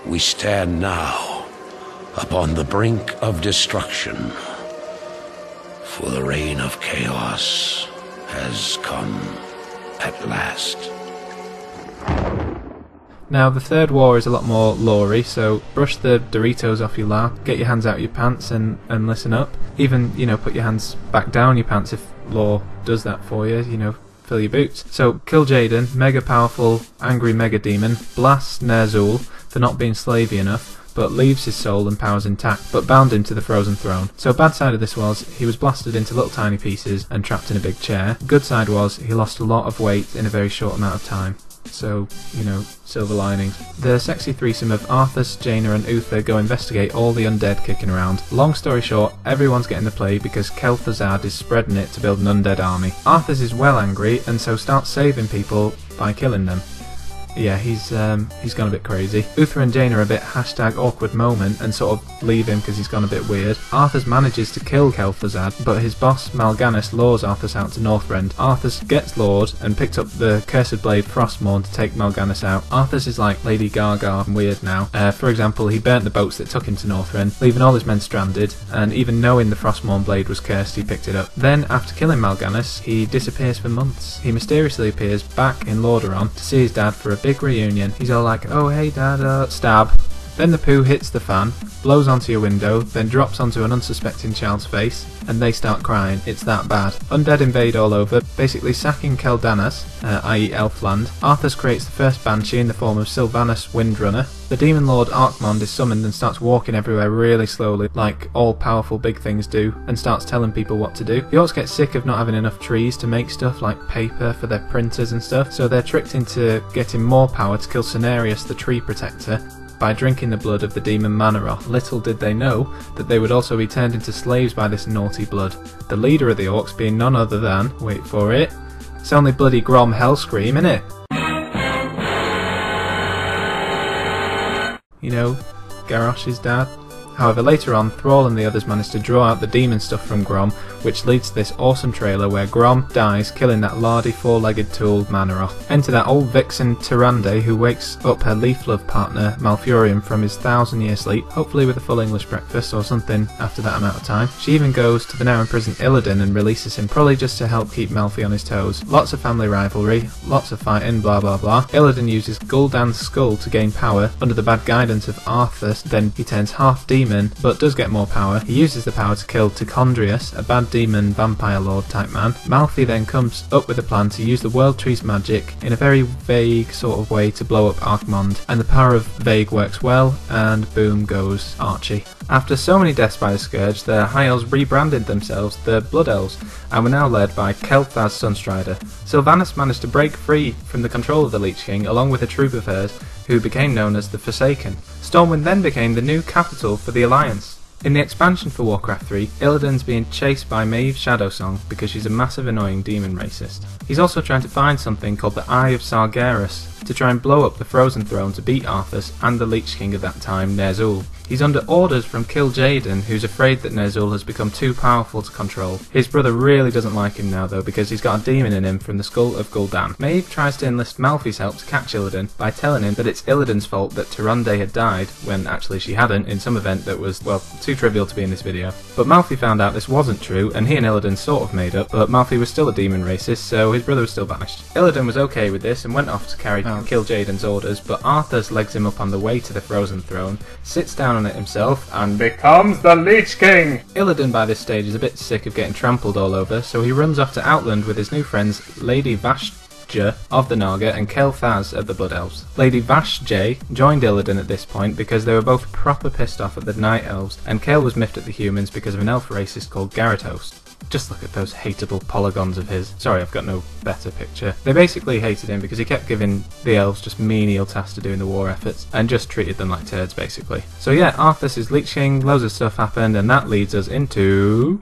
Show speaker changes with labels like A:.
A: We stand now upon the brink of destruction, for the reign of chaos has come at last.
B: Now the third war is a lot more lore-y, so brush the Doritos off your lap, get your hands out your pants and listen up. Even, put your hands back down your pants if lore does that for you, fill your boots. So kill Jaden, mega powerful, angry mega demon, blasts Ner'zhul for not being slavey enough, but leaves his soul and powers intact, but bound him to the frozen throne. So bad side of this was, he was blasted into little tiny pieces and trapped in a big chair. Good side was, he lost a lot of weight in a very short amount of time. So, silver linings. The sexy threesome of Arthas, Jaina and Uther go investigate all the undead kicking around. Long story short, everyone's getting the plague because Kel'Thuzad is spreading it to build an undead army. Arthas is well angry and so starts saving people by killing them. Yeah, he's gone a bit crazy. Uther and Jaina are a bit #awkward moment and sort of leave him because he's gone a bit weird. Arthas manages to kill Kel'Thuzad, but his boss Mal'Ganis lures Arthas out to Northrend. Arthas gets lured and picks up the cursed blade Frostmourne to take Mal'Ganis out. Arthas is like Lady Gaga and weird now. For example, he burnt the boats that took him to Northrend, leaving all his men stranded, and even knowing the Frostmourne blade was cursed, he picked it up. Then, after killing Mal'Ganis, he disappears for months. He mysteriously appears back in Lordaeron to see his dad for a big reunion. He's all like, "Oh hey dad, stab." Then the poo hits the fan, blows onto your window, then drops onto an unsuspecting child's face, and they start crying. It's that bad. Undead invade all over, basically sacking Keldanas, i.e. Elfland. Arthas creates the first Banshee in the form of Sylvanas Windrunner. The Demon Lord Arkmond is summoned and starts walking everywhere really slowly, like all-powerful big things do, and starts telling people what to do. The orcs get sick of not having enough trees to make stuff like paper for their printers and stuff, so they're tricked into getting more power to kill Cenarius the Tree Protector by drinking the blood of the demon Manaroth. Little did they know that they would also be turned into slaves by this naughty blood. The leader of the orcs being none other than, wait for it, it's only bloody Grom Hellscream, innit? Garrosh's dad. However, later on, Thrall and the others manage to draw out the demon stuff from Grom, which leads to this awesome trailer where Grom dies, killing that lardy four-legged tool Manaroth. Enter that old vixen Tyrande, who wakes up her leaf-love partner Malfurion from his 1,000-year sleep, hopefully with a full English breakfast or something after that amount of time. She even goes to the now-imprisoned Illidan and releases him, probably just to help keep Malfi on his toes. Lots of family rivalry, lots of fighting, blah blah blah. Illidan uses Gul'dan's skull to gain power under the bad guidance of Arthas, then he turns half demon, but does get more power. He uses the power to kill Tichondrius, a bad demon vampire lord type man. Malfi then comes up with a plan to use the World Tree's magic in a very vague sort of way to blow up Arkmond, and the power of vague works well, and boom goes Archie. After so many deaths by the Scourge, the High Elves rebranded themselves the Blood Elves, and were now led by Kel'Thas Sunstrider. Sylvanas managed to break free from the control of the Lich King, along with a troop of hers, who became known as the Forsaken. Stormwind then became the new capital for the Alliance. In the expansion for Warcraft 3, Illidan's being chased by Maeve Shadowsong because she's a massive annoying demon racist. He's also trying to find something called the Eye of Sargeras to try and blow up the Frozen Throne to beat Arthas and the Lich King of that time, Ner'zhul. He's under orders from Kill Jaden, who's afraid that Ner'zhul has become too powerful to control. His brother really doesn't like him now though, because he's got a demon in him from the skull of Gul'dan. Maeve tries to enlist Malfi's help to catch Illidan by telling him that it's Illidan's fault that Tyrande had died, when actually she hadn't, in some event that was, well, too trivial to be in this video. But Malfi found out this wasn't true, and he and Illidan sort of made up, but Malfi was still a demon racist, so his brother was still banished. Illidan was okay with this and went off to carry out Kill Jaden's orders, but Arthas legs him up on the way to the Frozen Throne, sits down on it himself, and becomes the Lich King! Illidan by this stage is a bit sick of getting trampled all over, so he runs off to Outland with his new friends Lady Vashja of the Naga and Kel'Thas of the Blood Elves. Lady Vashja joined Illidan at this point because they were both proper pissed off at the Night Elves, and Kael was miffed at the humans because of an elf racist called Gyarados. Just look at those hateable polygons of his. Sorry, I've got no better picture. They basically hated him because he kept giving the elves just menial tasks to do in the war efforts, and just treated them like turds, basically. So yeah, Arthas is Lich King, loads of stuff happened, and that leads us into